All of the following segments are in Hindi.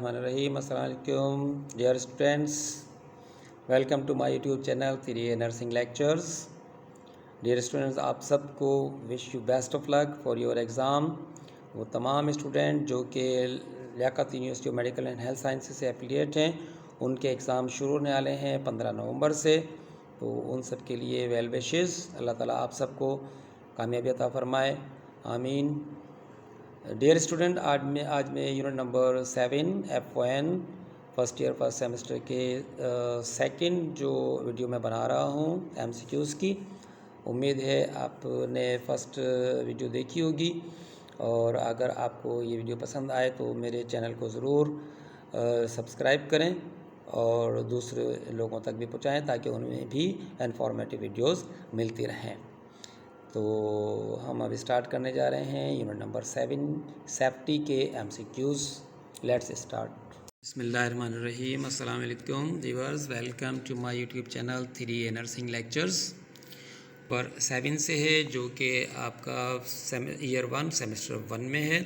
बिस्मिल्लाहिर्रहमानिर्रहीम। अस्सलाम वालेकुम dear students, welcome to my YouTube channel 3A nursing lectures. Dear students, आप सबको wish you best of luck for your exam. वो तमाम स्टूडेंट जो कि Liaquat university of medical and health sciences से एफिलिएट हैं, उनके एग्ज़ाम शुरू होने वाले हैं 15 नवंबर से। तो उन सब के लिए वेल विशेस। अल्लाह ताला आप सबको कामयाबी अता फरमाए, आमीन। डियर स्टूडेंट, आज मैं unit number 7 F1 first year first semester के सेकंड जो वीडियो मैं बना रहा हूँ MCQs की। उम्मीद है आपने फर्स्ट वीडियो देखी होगी, और अगर आपको ये वीडियो पसंद आए तो मेरे चैनल को ज़रूर सब्सक्राइब करें और दूसरे लोगों तक भी पहुँचाएँ ताकि उन्हें भी इंफॉर्मेटिव वीडियोस मिलती रहें। तो हम अभी स्टार्ट करने जा रहे हैं यूनिट नंबर 7 सेफ्टी के MCQs। Let's start. बिस्मिल्लाहिर्रहमानिर्रहीम। अस्सलाम वालेकुम viewers, welcome to my YouTube channel 3A nursing lectures. पर 7 से है जो कि आपका ईयर 1 सेमेस्टर 1 में है।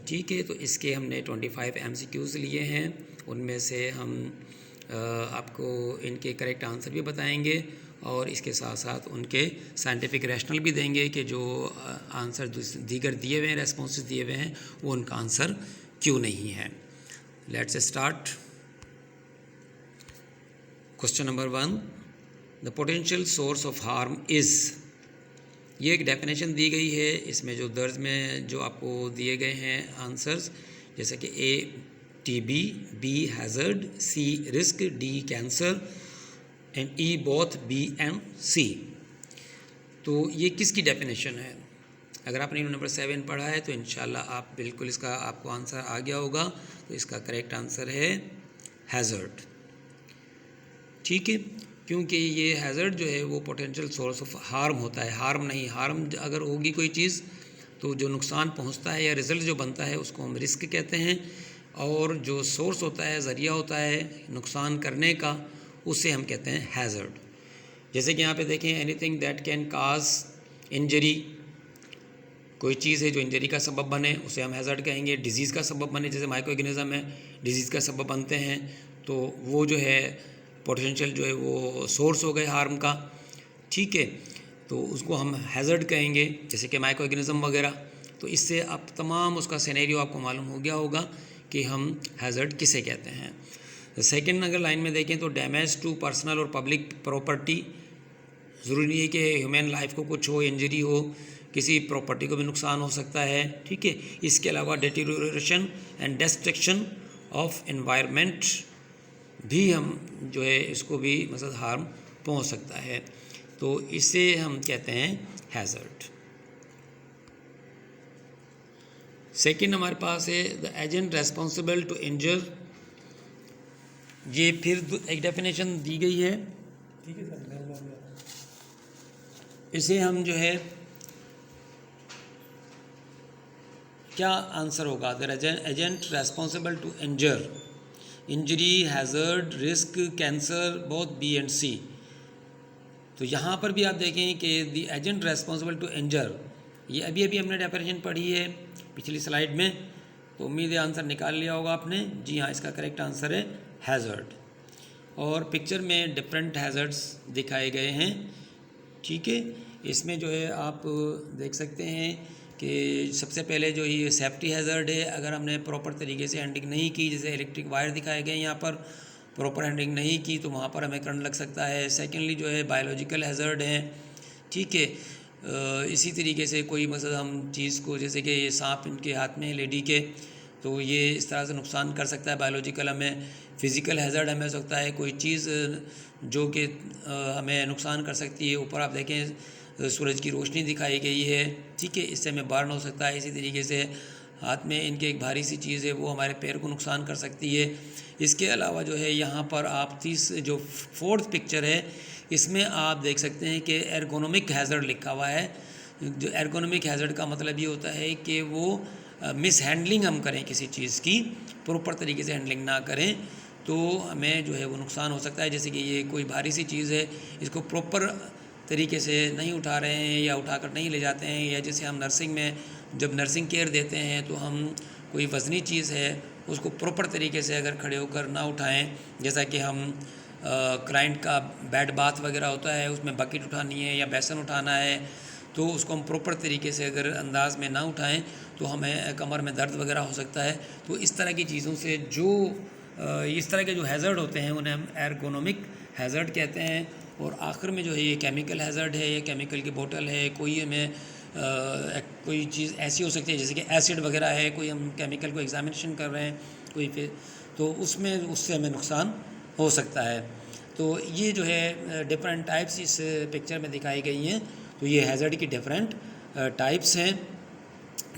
ठीक है, तो इसके हमने 25 MCQs लिए हैं। उनमें से हम आपको इनके करेक्ट आंसर भी बताएंगे और इसके साथ साथ उनके साइंटिफिक रैशनल भी देंगे कि जो आंसर दीगर दिए हुए हैं, रेस्पॉन्सेस दिए हुए हैं, वो उनका आंसर क्यों नहीं है। Let's start. Question number 1, the potential source of harm is. ये एक डेफिनेशन दी गई है। इसमें जो दर्ज में जो आपको दिए गए हैं आंसर्स, जैसे कि A TB, B hazard, C risk, D cancer and E both B and C। तो ये किसकी डेफिनेशन है? अगर आपने नंबर 7 पढ़ा है तो इंशाल्लाह आप बिल्कुल इसका आपको आंसर आ गया होगा। तो इसका करेक्ट आंसर है हैज़र्ड। ठीक है, क्योंकि ये हैज़र्ड जो है वो पोटेंशियल सोर्स ऑफ हार्म होता है। हार्म नहीं, हार्म अगर होगी कोई चीज़ तो जो नुकसान पहुंचता है या रिज़ल्ट जो बनता है उसको हम रिस्क कहते हैं, और जो सोर्स होता है, ज़रिया होता है नुकसान करने का, उसे हम कहते हैं हैज़र्ड। जैसे कि यहाँ पे देखें, anything that can cause injury, कोई चीज़ है जो इंजरी का सबब बने उसे हम हैज़र्ड कहेंगे। डिजीज़ का सबब बने, जैसे माइक्रो ऑर्गेनिज्म है, डिजीज़ का सबब बनते हैं, तो वो जो है पोटेंशियल जो है वो सोर्स हो गए हार्म का। ठीक है, तो उसको हम हैज़र्ड कहेंगे, जैसे कि माइक्रो ऑर्गेनिज्म वगैरह। तो इससे आप तमाम उसका सिनेरियो आपको मालूम हो गया होगा कि हम हैज़र्ड किसे कहते हैं। सेकेंड अगर लाइन में देखें तो डैमेज टू पर्सनल और पब्लिक प्रॉपर्टी, ज़रूरी नहीं है कि ह्यूमन लाइफ को कुछ हो, इंजरी हो, किसी प्रॉपर्टी को भी नुकसान हो सकता है। ठीक है, इसके अलावा deterioration and destruction of environment भी हम जो है इसको भी मतलब हार्म पहुंच सकता है। तो इसे हम कहते हैं हैज़र्ड। सेकेंड हमारे पास है the agent responsible to injure. ये फिर एक डेफिनेशन दी गई है। ठीक है सर, इसे हम जो है क्या आंसर होगा? The agent responsible to injure, injury, hazard, risk, cancer, both B and C। तो यहाँ पर भी आप देखें कि the agent responsible to injure, ये अभी अभी हमने डेफिनेशन पढ़ी है पिछली स्लाइड में, तो उम्मीद है आंसर निकाल लिया होगा आपने। जी हाँ, इसका करेक्ट आंसर है हैज़र्ड। और पिक्चर में डिफरेंट हैज़र्ड्स दिखाए गए हैं। ठीक है, इसमें जो है आप देख सकते हैं कि सबसे पहले जो ये सेफ्टी हैज़र्ड है, अगर हमने प्रॉपर तरीके से हैंडलिंग नहीं की, जैसे इलेक्ट्रिक वायर दिखाए गए यहाँ पर, प्रॉपर हैंडलिंग नहीं की तो वहाँ पर हमें करंट लग सकता है। सेकेंडली जो है बायोलॉजिकल हैज़र्ड है। ठीक है, इसी तरीके से कोई मतलब हम चीज़ को, जैसे कि ये सांप इनके हाथ में है लेडी के, तो ये इस तरह से नुकसान कर सकता है बायोलॉजिकल हमें। फिज़िकल हैज़र्ड हमें हो सकता है कोई चीज़ जो कि हमें नुकसान कर सकती है। ऊपर आप देखें सूरज की रोशनी दिखाई गई है। ठीक है, इससे हमें बर्न हो सकता है। इसी तरीके से हाथ में इनके एक भारी सी चीज़ है, वो हमारे पैर को नुकसान कर सकती है। इसके अलावा जो है यहाँ पर आप जो फोर्थ पिक्चर है, इसमें आप देख सकते हैं कि एर्गोनॉमिक हैज़र्ड लिखा हुआ है। जो एर्गोनॉमिक हैज़र्ड का मतलब ये होता है कि वो मिस हैंडलिंग हम करें, किसी चीज़ की प्रॉपर तरीके से हैंडलिंग ना करें तो हमें जो है वो नुकसान हो सकता है। जैसे कि ये कोई भारी सी चीज़ है, इसको प्रॉपर तरीके से नहीं उठा रहे हैं या उठाकर नहीं ले जाते हैं, या जैसे हम नर्सिंग में जब नर्सिंग केयर देते हैं तो हम कोई वज़नी चीज़ है उसको प्रॉपर तरीके से अगर खड़े होकर ना उठाएं, जैसा कि हम क्लाइंट का बेड बाथ वगैरह होता है उसमें बकेट उठानी है या बेसन उठाना है, तो उसको हम प्रॉपर तरीके से अगर अंदाज में ना उठाएं तो हमें कमर में दर्द वगैरह हो सकता है। तो इस तरह की चीज़ों से जो इस तरह के जो हैज़र्ड होते हैं उन्हें हम एर्गोनॉमिक हैज़र्ड कहते हैं। और आखिर में जो है ये केमिकल हैज़र्ड है, ये केमिकल की बोतल है, कोई हमें कोई चीज़ ऐसी हो सकती है जैसे कि एसिड वगैरह है, कोई हम केमिकल को एग्जामिनेशन कर रहे हैं कोई फिर, तो उसमें उससे हमें नुकसान हो सकता है। तो ये जो है डिफरेंट टाइप्स इस पिक्चर में दिखाई गई हैं। तो ये हैज़र्ड की डिफरेंट टाइप्स हैं।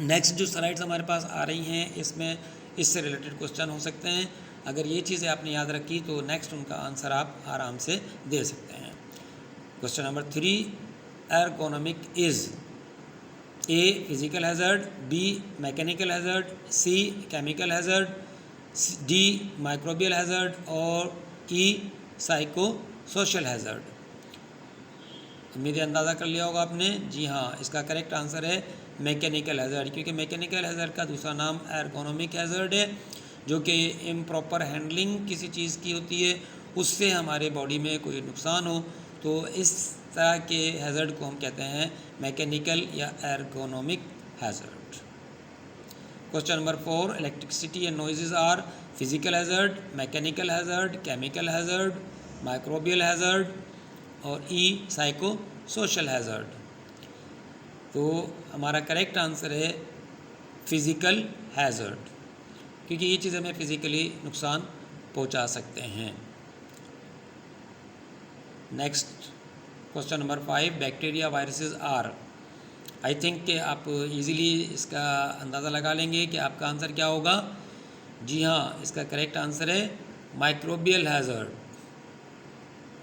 नेक्स्ट जो स्लाइड्स हमारे पास आ रही हैं इसमें इससे रिलेटेड क्वेश्चन हो सकते हैं। अगर ये चीज़ें आपने याद रखी तो नेक्स्ट उनका आंसर आप आराम से दे सकते हैं। Question number 3, ergonomic is A physical hazard, B mechanical hazard, C chemical hazard, D microbial hazard और ई साइको सोशल हैज़र्ड। उम्मीद अंदाज़ा कर लिया होगा आपने। जी हाँ, इसका करेक्ट आंसर है मैकेनिकल हैज़र्ड, क्योंकि मैकेनिकल हैज़र्ड का दूसरा नाम एर्गोनॉमिक हैज़र्ड है, जो कि इम्प्रॉपर हैंडलिंग किसी चीज़ की होती है, उससे हमारे बॉडी में कोई नुकसान हो तो इस तरह के हैज़र्ड को हम कहते हैं मैकेनिकल या ergonomic hazard. Question number 4, electricity and noises are physical hazard, mechanical hazard, chemical hazard, microbial hazard और ई साइको सोशल हैज़र्ड। तो हमारा करेक्ट आंसर है फिज़िकल हैज़र्ड, क्योंकि ये चीज़ हमें फिज़िकली नुकसान पहुंचा सकते हैं। Next question number 5, bacteria viruses are. I think कि आप इजीली इसका अंदाज़ा लगा लेंगे कि आपका आंसर क्या होगा। जी हाँ, इसका करेक्ट आंसर है माइक्रोबियल हैज़र्ड।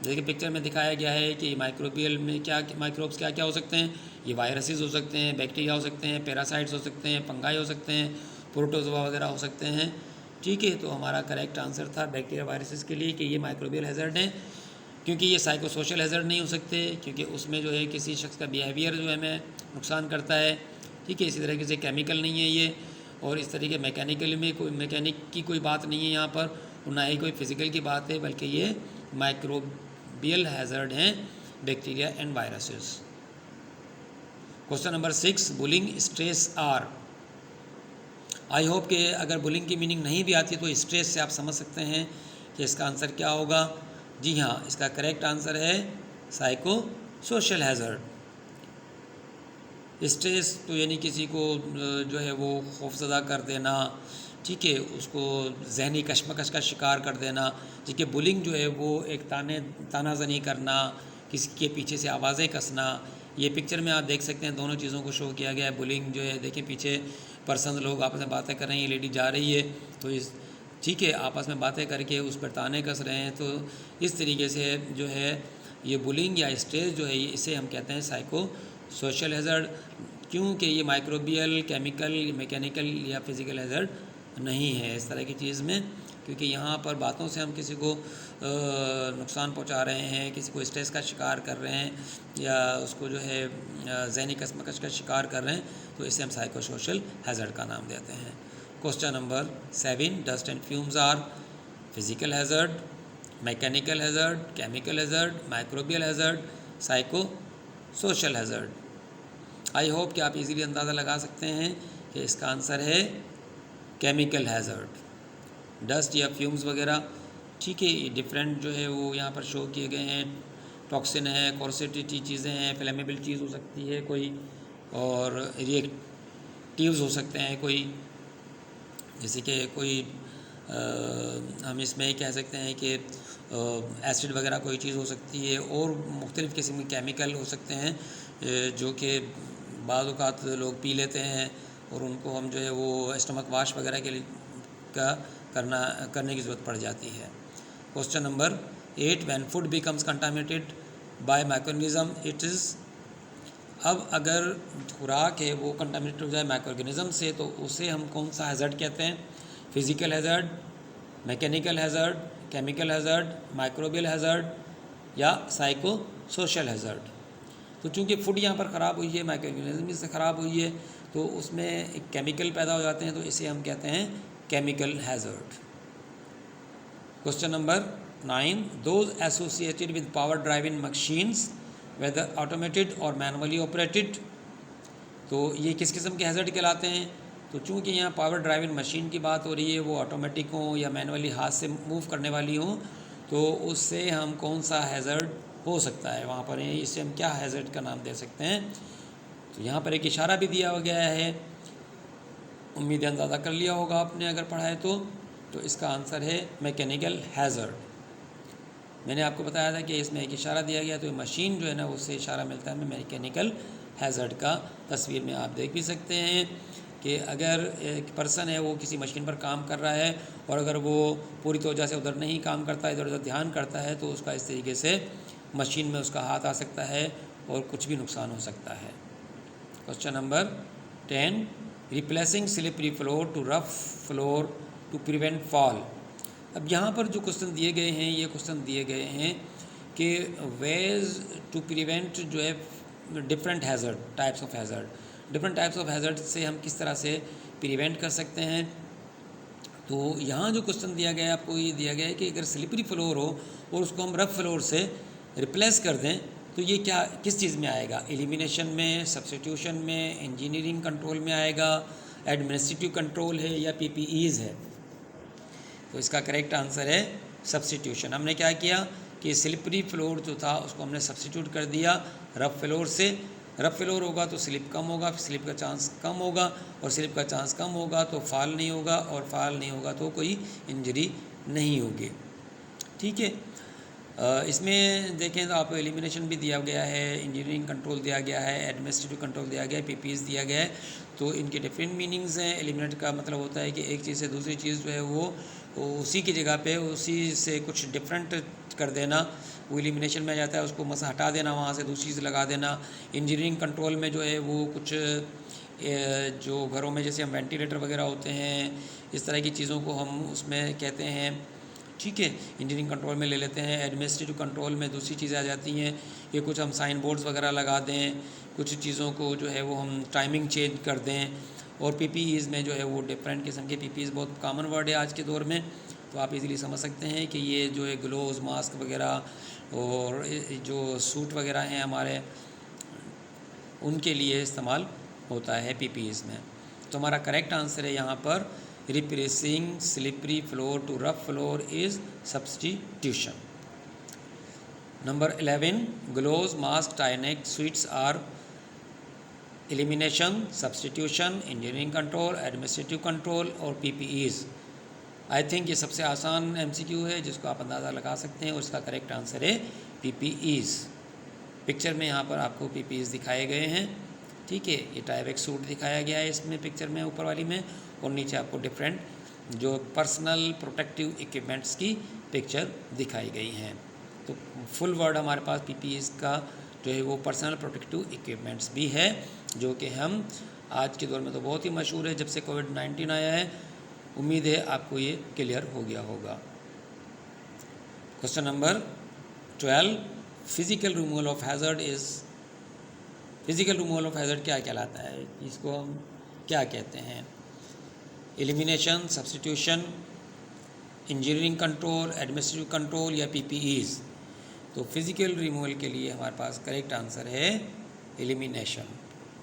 देखिए पिक्चर में दिखाया गया है कि माइक्रोबियल में क्या माइक्रोब्स क्या क्या हो सकते हैं। ये वायरसेस हो सकते हैं, बैक्टीरिया हो सकते हैं, पैरासाइट्स हो सकते हैं, फंगाई हो सकते हैं, प्रोटोजोआ वगैरह हो सकते हैं। ठीक है, तो हमारा करेक्ट आंसर था बैक्टीरिया वायरसेस के लिए कि ये माइक्रोबियल हैज़र्ड हैं, क्योंकि ये साइको सोशल हैज़र्ड नहीं हो सकते, क्योंकि उसमें जो है किसी शख्स का बिहेवियर जो है हमें नुकसान करता है। ठीक है, इसी तरीके से केमिकल नहीं है ये, और इस तरीके मैकेनिकल में कोई मैकेनिक की कोई बात नहीं है यहाँ पर, और ना ही कोई फिज़िकल की बात है, बल्कि ये माइक्रोबियल हैज़र्ड हैं, bacteria and viruses. Question number 6, bullying stress are. I hope कि अगर बुलिंग की मीनिंग नहीं भी आती तो स्ट्रेस से आप समझ सकते हैं कि इसका आंसर क्या होगा। जी हाँ, इसका करेक्ट आंसर है साइको सोशल हैज़र्ड। स्ट्रेस तो यानी किसी को जो है वो खौफज़दा कर देना, ठीक है, उसको जहनी कशमकश का शिकार कर देना। ठीक है, बुलिंग जो है वो एक तानाज़नी करना, किसी के पीछे से आवाज़ें कसना। ये पिक्चर में आप देख सकते हैं दोनों चीज़ों को शो किया गया है। बुलिंग जो है देखिए पीछे पर्सन लोग आपस में बातें कर रहे हैं, ये लेडी जा रही है तो इस ठीक है आपस में बातें करके उस पर ताने कस रहे हैं। तो इस तरीके से जो है ये बुलिंग या स्ट्रेस जो है इसे हम कहते हैं साइको सोशल हैज़र्ड, क्योंकि ये माइक्रोबियल, केमिकल, मैकेनिकल या फिज़िकल हैज़र्ड नहीं है इस तरह की चीज़ में, क्योंकि यहाँ पर बातों से हम किसी को नुकसान पहुँचा रहे हैं, किसी को स्ट्रेस का शिकार कर रहे हैं या उसको जो है ज़हनी कशमकश का शिकार कर रहे हैं, तो इसे हम साइको सोशल हैज़र्ड का नाम देते हैं। Question number 7, dust and fumes are physical hazard, mechanical hazard, chemical hazard, microbial hazard, psycho social hazard. I hope कि आप इजीली अंदाज़ा लगा सकते हैं कि इसका आंसर है केमिकल हैज़र्ड। डस्ट या फ्यूम्स वगैरह, ठीक है, डिफरेंट जो है वो यहाँ पर शो किए गए हैं। टॉक्सिन है, कॉर्सेटिटी चीज़ें हैं, फ्लेमेबल चीज़ हो सकती है कोई, और रिएक्टिव्स हो सकते हैं कोई, जैसे कि कोई हम इसमें ही कह सकते हैं कि एसिड वगैरह कोई चीज़ हो सकती है, और मुख्तलिफ़ किस्म के केमिकल हो सकते हैं जो कि बाज़ औक़ात लोग पी लेते हैं और उनको हम जो है वो स्टमक वाश वगैरह के लिए करने की ज़रूरत पड़ जाती है। Question number 8, when food becomes contaminated by microorganism it is. अब अगर खुराक है वो कंटामिनेटेड हो जाए माइक्रोऑर्गेनिज्म से तो उसे हम कौन सा हैज़र्ड कहते हैं? Physical hazard, mechanical hazard, chemical hazard, microbial hazard या साइको सोशल हैज़र्ड। तो चूँकि फूड यहाँ पर ख़राब हुई है, माइक्रो ऑर्गेनिज्म से ख़राब हुई है, तो उसमें एक केमिकल पैदा हो जाते हैं, तो इसे हम कहते हैं chemical hazard. Question number 9, those associated with power driving machines whether automated और मैनुअली ऑपरेटेड, तो ये किस किस्म के हैज़र्ड कहलाते हैं? तो चूँकि यहाँ पावर ड्राइविंग मशीन की बात हो रही है, वो ऑटोमेटिक हो या मैनुअली हाथ से मूव करने वाली हो, तो उससे हम कौन सा हैज़र्ड हो सकता है वहाँ पर, इससे हम क्या हैज़र्ड का नाम दे सकते हैं? तो यहाँ पर एक इशारा भी दिया गया है, उम्मीद है अंदाज़ा कर लिया होगा आपने अगर पढ़ा है तो इसका आंसर है मैकेनिकल हैज़र्ड। मैंने आपको बताया था कि इसमें एक इशारा दिया गया, तो ये मशीन जो है ना, उससे इशारा मिलता है मैकेनिकल हैज़र्ड का। तस्वीर में आप देख भी सकते हैं कि अगर एक पर्सन है वो किसी मशीन पर काम कर रहा है और अगर वो पूरी तवज्जो से उधर नहीं काम करता, इधर उधर ध्यान करता है, तो उसका इस तरीके से मशीन में उसका हाथ आ सकता है और कुछ भी नुकसान हो सकता है। Question number 10, replacing slippery floor to rough floor to prevent fall. अब यहाँ पर जो क्वेश्चन दिए गए हैं, ये क्वेश्चन दिए गए हैं कि वेज टू प्रिवेंट जो है different hazard, types of hazard, different types of hazard से हम किस तरह से प्रिवेंट कर सकते हैं। तो यहाँ जो क्वेश्चन दिया गया है आपको, ये दिया गया है कि अगर स्लिपरी फ्लोर हो और उसको हम रफ फ्लोर से रिप्लेस कर दें, तो ये क्या किस चीज़ में आएगा? एलिमिनेशन में, सब्स्टिट्यूशन में, इंजीनियरिंग कंट्रोल में आएगा, एडमिनिस्ट्रेटिव कंट्रोल है या पीपीईज़ है? तो इसका करेक्ट आंसर है सब्स्टिट्यूशन। हमने क्या किया कि स्लिपरी फ्लोर जो था उसको हमने सब्स्टिट्यूट कर दिया रफ फ्लोर से। रफ फ्लोर होगा तो स्लिप कम होगा, स्लिप का चांस कम होगा, और स्लिप का चांस कम होगा तो फॉल नहीं होगा, और फॉल नहीं होगा तो कोई इंजरी नहीं होगी। ठीक है, इसमें देखें तो आपको एलिमिनेशन भी दिया गया है, इंजीनियरिंग कंट्रोल दिया गया है, एडमिनिस्ट्रेटिव कंट्रोल दिया गया है, पीपीएस दिया गया है। तो इनके डिफरेंट मीनिंग्स हैं। एलिमिनेट का मतलब होता है कि एक चीज़ से दूसरी चीज़ जो है वो उसी की जगह पे उसी से कुछ डिफरेंट कर देना, वो एलिमिनेशन में आ जाता है। उसको मसा हटा देना, वहाँ से दूसरी चीज़ लगा देना। इंजीनियरिंग कंट्रोल में जो है वो कुछ जो घरों में जैसे हम वेंटिलेटर वगैरह होते हैं, इस तरह की चीज़ों को हम उसमें कहते हैं। ठीक है, इंजीनियरिंग कंट्रोल में ले लेते हैं। एडमिनिस्ट्रेटिव कंट्रोल में दूसरी चीज़ें आ जाती हैं कि कुछ हम साइन बोर्ड्स वगैरह लगा दें, कुछ चीज़ों को जो है वो हम टाइमिंग चेंज कर दें। और पीपीईज़ में जो है वो डिफरेंट किस्म के पीपीईज़ बहुत कॉमन वर्ड है आज के दौर में, तो आप इजीली समझ सकते हैं कि ये जो है ग्लोव्स, मास्क वगैरह और जो सूट वगैरह हैं हमारे, उनके लिए इस्तेमाल होता है पीपीईज़ में। तो हमारा करेक्ट आंसर है यहाँ पर replacing slippery floor to rough floor is substitution. Number 11, gloves, mask, tie neck sweets are elimination, substitution, engineering control, administrative control और पीपीईज़। आई थिंक ये सबसे आसान एमसीक्यू है जिसको आप अंदाज़ा लगा सकते हैं, और इसका करेक्ट आंसर है पीपीईज़। पिक्चर में यहाँ पर आपको पीपीईज़ दिखाए गए हैं। ठीक है, ये टाइवेक सूट दिखाया गया है इसमें पिक्चर में ऊपर वाली में, और नीचे आपको डिफरेंट जो पर्सनल प्रोटेक्टिव इक्विपमेंट्स की पिक्चर दिखाई गई हैं। तो फुल वर्ड हमारे पास पीपीईज़ का जो है वो पर्सनल प्रोटेक्टिव इक्विपमेंट्स भी है, जो कि हम आज के दौर में तो बहुत ही मशहूर है जब से कोविड-19 आया है। उम्मीद है आपको ये क्लियर हो गया होगा। Question number 12, physical removal of hazard is, physical removal of hazard क्या कहलाता है? इसको हम क्या कहते हैं? Elimination, substitution, engineering control, administrative control या पीपीईज़? तो फिजिकल रिमूवल के लिए हमारे पास करेक्ट आंसर है एलिमिनेशन।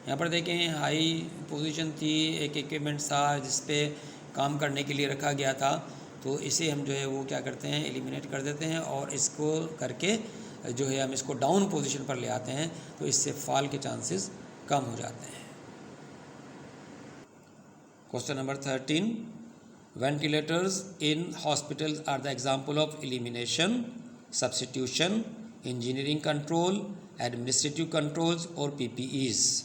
यहाँ पर देखें हाई पोजीशन थी, एक इक्विपमेंट था जिस पे काम करने के लिए रखा गया था, तो इसे हम जो है वो क्या करते हैं, एलिमिनेट कर देते हैं, और इसको करके जो है हम इसको डाउन पोजीशन पर ले आते हैं, तो इससे फॉल के चांसेस कम हो जाते हैं। Question number 13, ventilators in hospitals are the example of elimination, substitution, engineering control, administrative controls और पीपीईज़।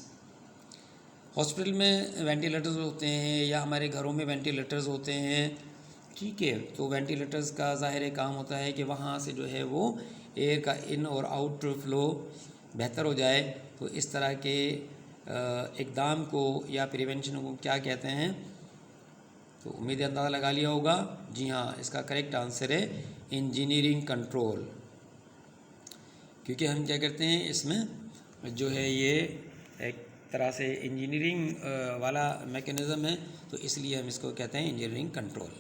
हॉस्पिटल में वेंटिलेटर्स होते हैं या हमारे घरों में वेंटिलेटर्स होते हैं। ठीक है, तो वेंटिलेटर्स का ज़ाहिर काम होता है कि वहाँ से जो है वो एयर का इन और आउट फ्लो बेहतर हो जाए। तो इस तरह के इक़दाम को या प्रिवेंशन को क्या कहते हैं? तो उम्मीद अंदाज़ा लगा लिया होगा। जी हाँ, इसका करेक्ट आंसर है इंजीनियरिंग कंट्रोल, क्योंकि हम क्या करते हैं इसमें जो है ये एक तरह से इंजीनियरिंग वाला मैकेनिज़्म है, तो इसलिए हम इसको कहते हैं engineering control.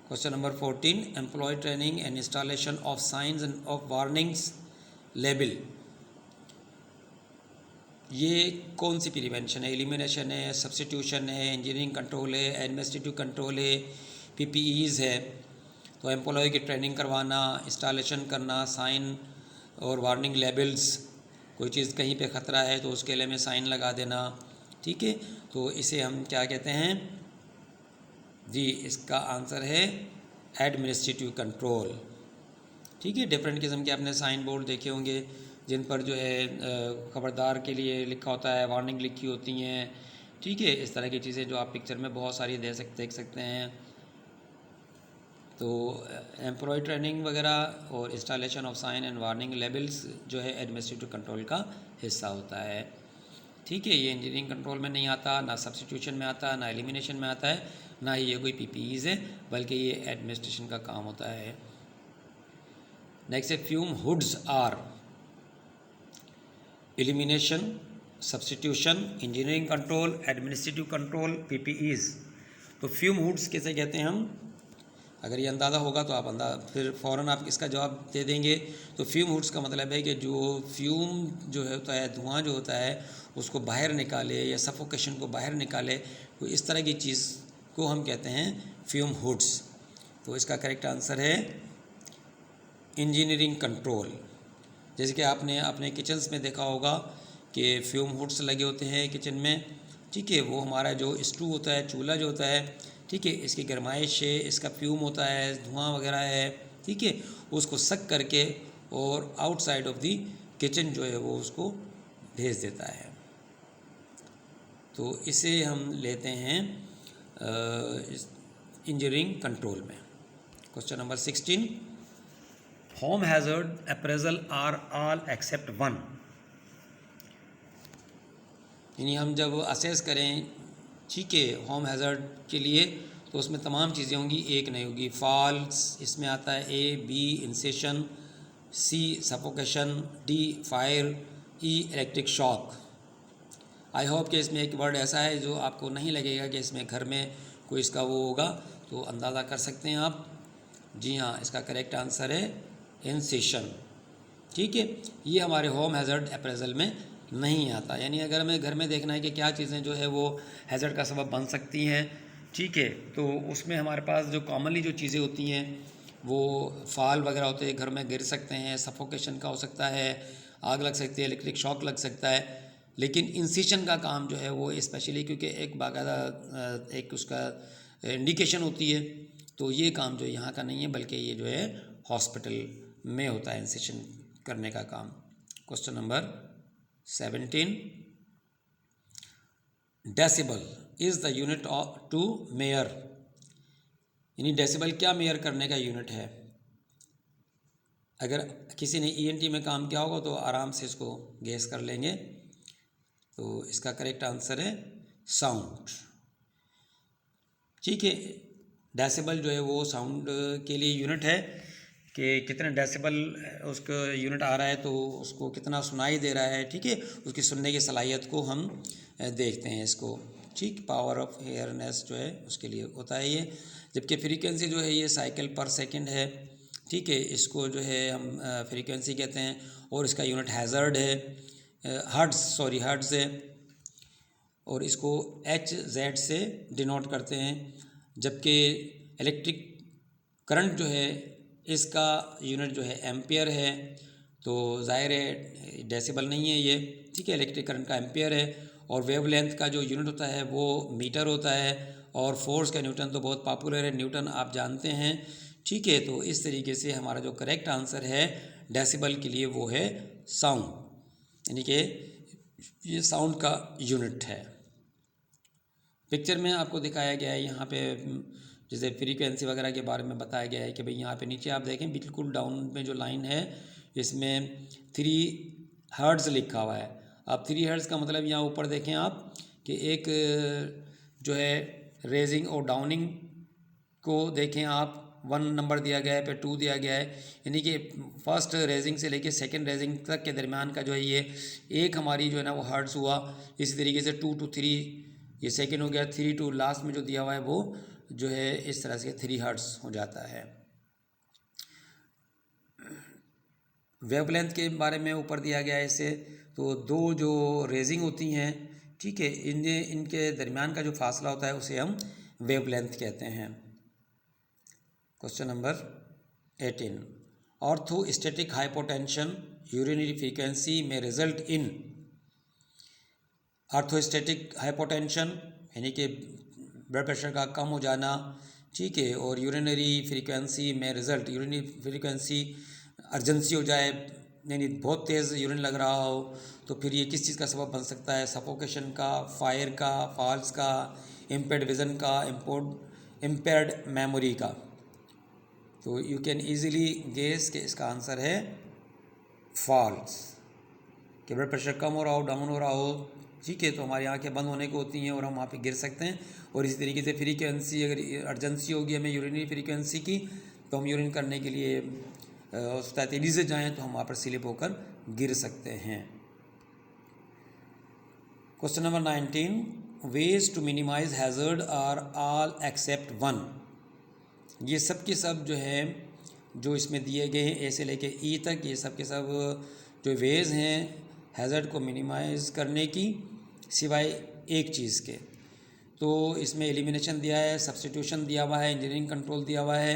Question number 14, employ training and installation of science and of warnings label. ये कौन सी प्रिवेंशन है? एलिमिनेशन है, सब्स्टिट्यूशन है, इंजीनियरिंग कंट्रोल है, एडमिनिस्ट्रेटिव कंट्रोल है, पीपीईज है। तो एम्प्लॉय की ट्रेनिंग करवाना, इंस्टॉलेशन करना, साइन और वार्निंग लेबल्स, कोई चीज़ कहीं पे ख़तरा है तो उसके लिए में साइन लगा देना, ठीक है। तो इसे हम क्या कहते हैं जी? इसका आंसर है एडमिनिस्ट्रेटिव कंट्रोल, ठीक है। डिफरेंट किस्म के आपने साइन बोर्ड देखे होंगे जिन पर जो है खबरदार के लिए लिखा होता है, वार्निंग लिखी होती हैं, ठीक है। इस तरह की चीज़ें जो आप पिक्चर में बहुत सारी देख सकते हैं। तो एम्प्लॉय ट्रेनिंग वगैरह और installation of sine and warning labels जो है एडमिनिस्ट्रेटिव कंट्रोल का हिस्सा होता है, ठीक है। ये इंजीनियरिंग कंट्रोल में नहीं आता, ना सब्स्टिट्यूशन में आता, ना एलिमिनेशन में आता है, ना ही ये कोई पीपीईज है, बल्कि ये एडमिनिस्ट्रेशन का काम होता है। नेक्स्ट है fume hoods are elimination, substitution, engineering control, administrative control, PPEs. तो फ्यूम हुड्स किसे कहते हैं हम? अगर ये अंदाज़ा होगा तो आप फिर फ़ौरन आप इसका जवाब दे देंगे। तो फ्यूम हुड्स का मतलब है कि जो फ्यूम जो होता है, धुआं जो होता है, उसको बाहर निकाले या सफोकेशन को बाहर निकाले, तो इस तरह की चीज़ को हम कहते हैं फ्यूम हुड्स। तो इसका करेक्ट आंसर है इंजीनियरिंग कंट्रोल। जैसे कि आपने अपने किचन्स में देखा होगा कि फ्यूम हुड्स लगे होते हैं किचन में, ठीक है। वो हमारा जो स्टू होता है, चूल्हा जो होता है, ठीक है, इसकी गर्माइश है, इसका फ्यूम होता है, धुआं वगैरह है, ठीक है, उसको सक करके और आउटसाइड ऑफ दी किचन जो है वो उसको भेज देता है। तो इसे हम लेते हैं इंजीनियरिंग कंट्रोल में। Question number 16, home hazard appraisal are all except one. यानी हम जब असेस करें, ठीक है, होम हैज़र्ड के लिए, तो उसमें तमाम चीज़ें होंगी, एक नहीं होगी। फॉल्स इसमें आता है, A, B incision, C suffocation, D fire, E electric shock. I hope कि इसमें एक वर्ड ऐसा है जो आपको नहीं लगेगा कि इसमें घर में कोई इसका वो होगा, तो अंदाज़ा कर सकते हैं आप। जी हाँ, इसका करेक्ट आंसर है इंसेशन, ठीक है। ये हमारे होम हैज़र्ड अप्रेजल में नहीं आता। यानी अगर हमें घर में देखना है कि क्या चीज़ें जो है वो हैज़र्ड का सबब बन सकती हैं, ठीक है, तो उसमें हमारे पास जो कॉमनली जो चीज़ें होती हैं वो फाल वगैरह होते हैं, घर में गिर सकते हैं, सफोकेशन का हो सकता है, आग लग सकती है, इलेक्ट्रिक शॉक लग सकता है। लेकिन इंसिशन का काम जो है वो स्पेशली, क्योंकि एक बाकायदा एक उसका इंडिकेशन होती है, तो ये काम जो यहाँ का नहीं है, बल्कि ये जो है हॉस्पिटल में होता है इंसिशन करने का काम। Question number 17, decibel is the unit to measure. यानी डेसिबल क्या मेयर करने का यूनिट है? अगर किसी ने ईएनटी में काम किया होगा तो आराम से इसको गेस कर लेंगे। तो इसका करेक्ट आंसर है साउंड, ठीक है। डेसिबल जो है वो साउंड के लिए यूनिट है कि कितने डेसिबल उसका यूनिट आ रहा है, तो उसको कितना सुनाई दे रहा है, ठीक है, उसकी सुनने की सलाहियत को हम देखते हैं इसको, ठीक। पावर ऑफ हेयरनेस जो है उसके लिए होता है ये। जबकि फ्रीक्वेंसी जो है ये साइकिल पर सेकंड है, ठीक है, इसको जो है हम फ्रीक्वेंसी कहते हैं। और इसका यूनिट हैज़र्ड है, हर्ट्ज़ है, और इसको HZ से डिनोट करते हैं। जबकि इलेक्ट्रिक करंट जो है इसका यूनिट जो है एम्पियर है। तो ज़ाहिर है डेसिबल नहीं है ये, ठीक है, इलेक्ट्रिक करंट का एम्पियर है। और वेवलेंथ का जो यूनिट होता है वो मीटर होता है। और फोर्स का न्यूटन तो बहुत पॉपुलर है, न्यूटन आप जानते हैं, ठीक है। तो इस तरीके से हमारा जो करेक्ट आंसर है डेसिबल के लिए वो है साउंड, यानी कि ये साउंड का यूनिट है। पिक्चर में आपको दिखाया गया है यहाँ पे, जैसे फ्रीक्वेंसी वगैरह के बारे में बताया गया है कि भाई यहाँ पे नीचे आप देखें बिल्कुल डाउन में जो लाइन है इसमें 3 हर्ट्ज़ लिखा हुआ है। अब 3 हर्ट्ज़ का मतलब यहाँ ऊपर देखें आप कि एक जो है रेजिंग और डाउनिंग को देखें आप, 1 नंबर दिया गया है, फिर 2 दिया गया है, यानी कि फर्स्ट रेजिंग से लेके सेकंड रेजिंग तक के दरमियान का जो है ये एक हमारी जो है ना वो हर्ट्ज़ हुआ। इसी तरीके से 2 to 3 ये सेकंड हो गया, 3 to लास्ट में जो दिया हुआ है वो जो है इस तरह से 3 हर्ट्ज़ हो जाता है। वेवलेंथ के बारे में ऊपर दिया गया है इससे, तो दो जो रेजिंग होती हैं, ठीक है, इनके दरमियान का जो फासला होता है उसे हम वेवलेंथ कहते हैं। Question number 18, orthostatic hypotension urinary frequency में रिजल्ट इन। ऑर्थोस्टैटिक हाइपोटेंशन यानी कि ब्लड प्रेशर का कम हो जाना, ठीक है, और यूरिनरी फ्रीक्वेंसी में रिजल्ट, यूरिनरी फ्रीक्वेंसी अर्जेंसी हो जाए, यानी बहुत तेज़ यूरिन लग रहा हो, तो फिर ये किस चीज़ का सबब बन सकता है? सफोकेशन का, फायर का, फॉल्स का, इम्पेयर्ड विज़न का, इम्पेयर्ड मेमोरी का। तो यू कैन ईज़िली गेस कि इसका आंसर है फॉल्स। कि ब्लड प्रेशर कम हो रहा हो, डाउन हो रहा हो, ठीक है, तो हमारी आंखें बंद होने को होती हैं और हम वहाँ पे गिर सकते हैं। और इसी तरीके से फ्रीक्वेंसी, अगर अर्जेंसी होगी हमें यूरिनरी फ्रीक्वेंसी की, तो हम यूरिन करने के लिए तेज़ी से जाएँ तो हम वहाँ पर स्लिप होकर गिर सकते हैं। Question number 19, ways to minimize hazard are all except 1। ये सब के सब जो है जो इसमें दिए गए हैं ए से लेके ई तक, ये सब के सब जो वेज हैं हैज़र्ड को मिनिमाइज़ करने की, सिवाय एक चीज़ के। तो इसमें एलिमिनेशन दिया है, सब्स्टिट्यूशन दिया हुआ है, इंजीनियरिंग कंट्रोल दिया हुआ है,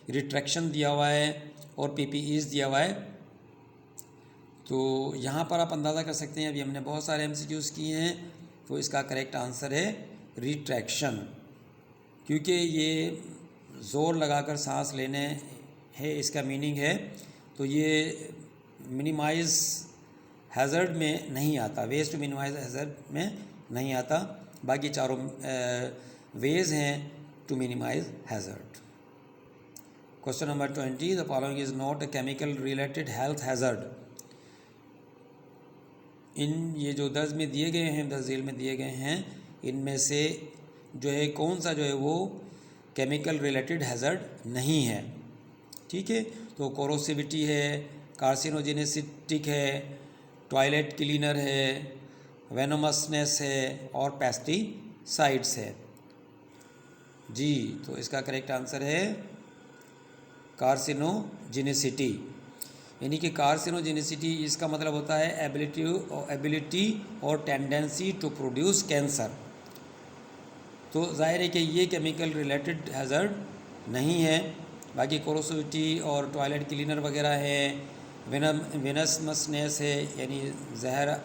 रिट्रैक्शन दिया हुआ है और पीपीईज दिया हुआ है। तो यहाँ पर आप अंदाज़ा कर सकते हैं, अभी हमने बहुत सारे एमसीक्यूज़ किए हैं, तो इसका करेक्ट आंसर है रिट्रैक्शन, क्योंकि ये ज़ोर लगाकर सांस लेने है, इसका मीनिंग है। तो ये मिनिमाइज़ हैज़र्ड में नहीं आता, वेज टू मिनिमाइज हैज़र्ड में नहीं आता। बाकी चारों वेज हैं to minimize hazard. Question number 20, the following is not a chemical related health hazard. इन ये जो 10 में दिए गए हैं, 10 झील में दिए गए हैं, इनमें से जो है कौन सा जो है वो केमिकल रिलेटेड हैज़र्ड नहीं है, ठीक है। तो कोरोसिविटी है, कार्सिनोजेनेसिटिक है, टॉयलेट क्लीनर है, वेनोमसनेस है और पेस्टिसाइड्स है जी। तो इसका करेक्ट आंसर है कार्सिनोजेनेसिटी, यानी कि कार्सिनोजेनेसिटी इसका मतलब होता है एबिलिटी और टेंडेंसी टू प्रोड्यूस कैंसर। तो जाहिर है कि ये केमिकल रिलेटेड हैज़र्ड नहीं है। बाकी कोरोसिविटी और टॉयलेट क्लीनर वगैरह है, वेनसमसनेस है, यानी जहर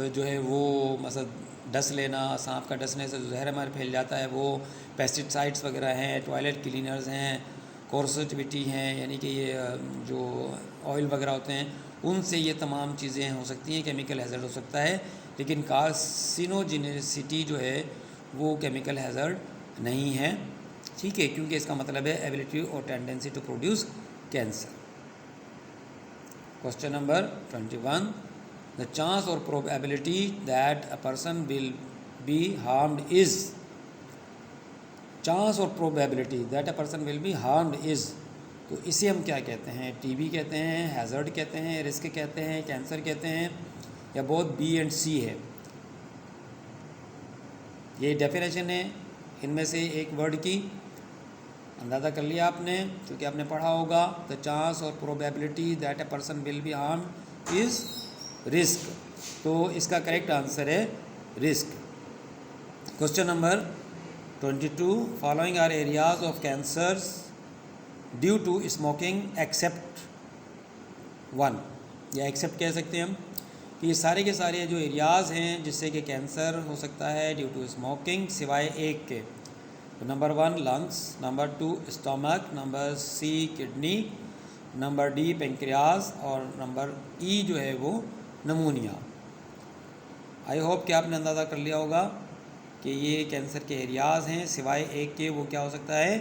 जो है वो मतलब डस लेना, सांप का डसने से जो जहर हमारे फैल जाता है वो, पेस्टिसाइड्स वगैरह हैं, टॉयलेट क्लीनर्स हैं, कोरोसिविटी हैं, यानी कि ये जो ऑयल वगैरह होते हैं उनसे ये तमाम चीज़ें हो सकती हैं, केमिकल हैज़र्ड हो सकता है। लेकिन कार्सिनोजेनेसिटी जो है वो केमिकल हैज़र्ड नहीं है, ठीक है, क्योंकि इसका मतलब है एबिलिटी और tendency to produce cancer. Question number 21, the chance और probability that a person will be harmed is. Chance और probability that a person will be harmed is, तो इसे हम क्या कहते हैं? टीबी कहते हैं, हैज़र्ड कहते हैं, रिस्क कहते हैं, कैंसर कहते हैं, या बोथ बी एंड सी है। ये डेफिनेशन है इनमें से एक वर्ड की, अंदाज़ा कर लिया आपने क्योंकि आपने पढ़ा होगा। द चांस और probability that a person will be harmed is risk, तो इसका करेक्ट आंसर है risk. Question number 22, following are areas of cancers due to smoking except 1, या एक्सेप्ट कह सकते हैं हम कि ये सारे के सारे जो एरियाज़ हैं जिससे कि कैंसर हो सकता है ड्यू टू स्मोकिंग, सिवाय एक के। तो number 1 lungs, number 2 stomach, number C kidney, number D pancreas और नंबर ई जो है वो नमूनिया। आई होप कि आपने अंदाज़ा कर लिया होगा कि ये कैंसर के एरियाज़ हैं, सिवाय एक के। वो क्या हो सकता है?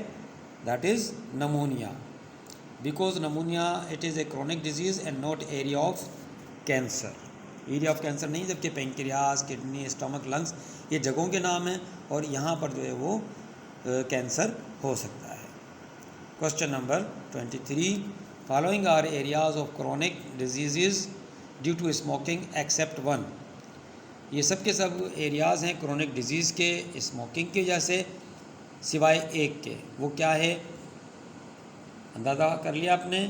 That is नमूनिया, because नमूनिया it is a chronic disease and not area of cancer. Area of cancer नहीं, जबकि पेंक्रियाज, किडनी, स्टमक, लंग्स ये जगहों के नाम हैं और यहाँ पर जो है वो कैंसर हो सकता है। Question number 23. Following are areas of chronic diseases due to smoking except one. ये सब के सब एरियाज़ हैं क्रोनिक डिजीज़ के स्मोकिंग की वजह से, सिवाय एक के। वो क्या है? अंदाज़ा कर लिया आपने?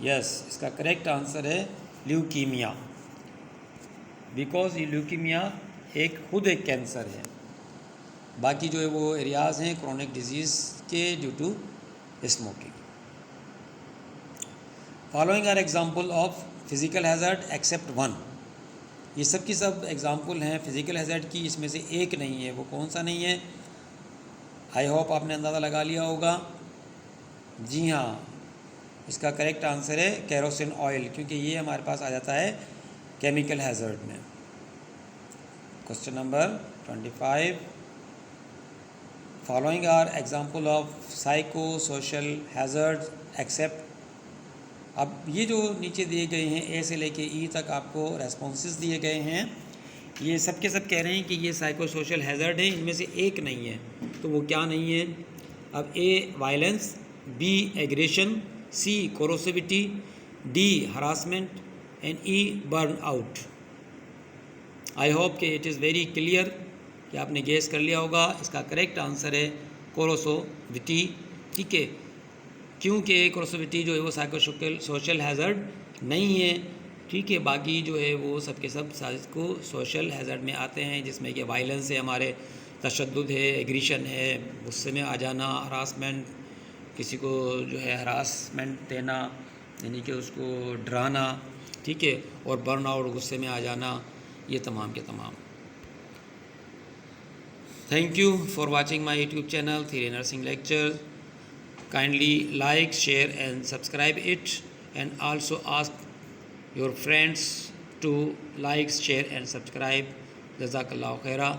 यस, इसका करेक्ट आंसर है ल्यूकीमिया, बिकॉज ये ल्यूकीमिया खुद एक कैंसर है। बाकी जो है वो एरियाज़ हैं क्रोनिक डिजीज़ के due to smoking. Following are example of physical hazard except one. ये सब की सब एग्जाम्पल हैं फिज़िकल हैज़र्ड की, इसमें से एक नहीं है। वो कौन सा नहीं है? आई होप आपने अंदाज़ा लगा लिया होगा। जी हाँ, इसका करेक्ट आंसर है केरोसिन ऑयल, क्योंकि ये हमारे पास आ जाता है केमिकल हैज़र्ड में। Question number 25. Following are example of psycho social hazard except. अब ये जो नीचे दिए गए हैं ए से लेके ई तक आपको रेस्पॉन्सेस दिए गए हैं, ये सब के सब कह रहे हैं कि ये साइको सोशल हैज़र्ड है, इनमें से एक नहीं है। तो वो क्या नहीं है? अब A violence, B aggression, C corrosivity, D harassment and E burn out. I hope कि इट इज़ वेरी क्लियर कि आपने गेस कर लिया होगा। इसका करेक्ट आंसर है कोरोसिविटी। ठीक है, क्योंकि कोरोसिविटी जो है वो साइको सोशल हैज़र्ड नहीं है। ठीक है, बाकी जो है वो सब के सब साइको सोशल हैज़र्ड में आते हैं, जिसमें कि वायलेंस है, हमारे तशद्दुद है, एग्रेशन है, गुस्से में आ जाना, हरासमेंट, किसी को जो है हरासमेंट देना यानी कि उसको डराना, ठीक है, और बर्न आउट, गुस्से में आ जाना, ये तमाम के तमाम। Thank you for watching my YouTube channel theory nursing lecture. Kindly like, share and subscribe it, and also ask your friends to like, share and subscribe. Jazakallahu khaira.